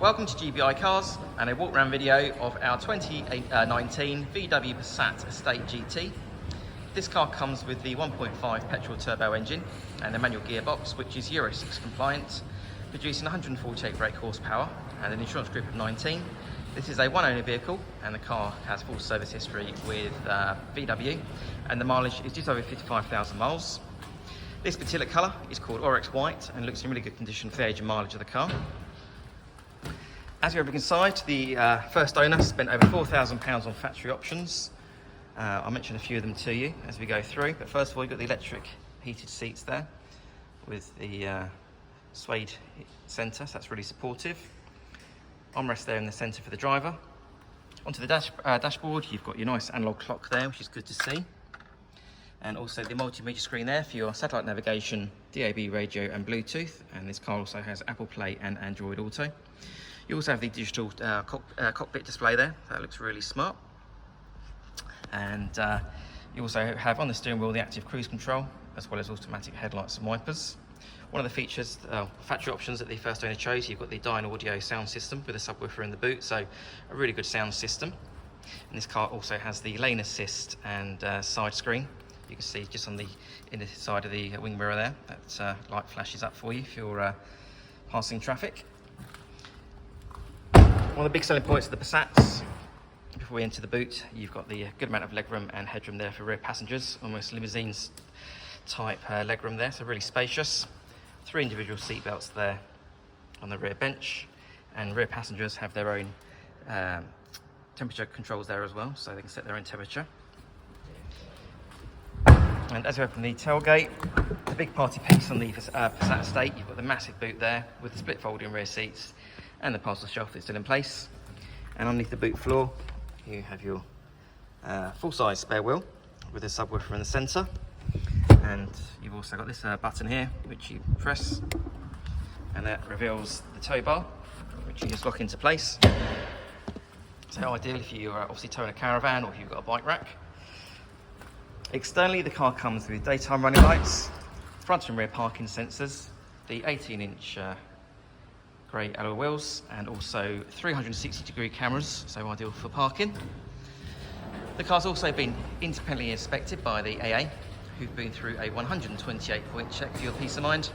Welcome to GBI Cars and a walk around video of our 2019 VW Passat Estate GT. This car comes with the 1.5 petrol turbo engine and a manual gearbox which is Euro 6 compliant, producing 148 brake horsepower and an insurance group of 19. This is a one-owner vehicle and the car has full service history with VW and the mileage is just over 55,000 miles. This particular colour is called Oyrx White and looks in really good condition for the age and mileage of the car. As we open inside, the first owner spent over £4,000 on factory options. I'll mention a few of them to you as we go through, but first of all you've got the electric heated seats there with the suede centre, so that's really supportive. Armrest there in the centre for the driver. Onto the dashboard you've got your nice analogue clock there, which is good to see. And also the multimedia screen there for your satellite navigation, DAB radio and Bluetooth, and this car also has Apple Play and Android Auto. You also have the digital cockpit display there, that looks really smart. And you also have on the steering wheel the active cruise control, as well as automatic headlights and wipers. One of the features, factory options that the first owner chose, you've got the DynAudio sound system with a subwoofer in the boot, so a really good sound system. And this car also has the lane assist and side screen. You can see just on the inner side of the wing mirror there, that light flashes up for you if you're passing traffic. One of the big selling points of the Passats, before we enter the boot, you've got the good amount of legroom and headroom there for rear passengers, almost limousines type legroom there, so really spacious. 3 individual seat belts there on the rear bench, and rear passengers have their own temperature controls there as well, so they can set their own temperature. And as you open the tailgate, the big party piece on the Passat Estate, you've got the massive boot there with the split folding rear seats and the parcel shelf that's still in place. And underneath the boot floor, you have your full-size spare wheel with a subwoofer in the centre. And you've also got this button here, which you press, and that reveals the tow bar, which you just lock into place. So ideal if you are obviously towing a caravan or if you've got a bike rack. Externally, the car comes with daytime running lights, front and rear parking sensors, the 18-inch grey alloy wheels, and also 360-degree cameras, so ideal for parking. The car's also been independently inspected by the AA, who've been through a 128-point check for your peace of mind,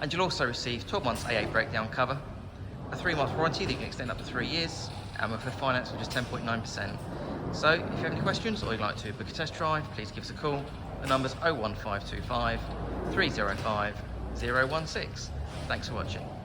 and you'll also receive 12 months AA breakdown cover, a 3-month warranty that you can extend up to 3 years, and with a finance of just 10.9%. So if you have any questions or you'd like to book a test drive, please give us a call. The number's 01525 305 016. Thanks for watching.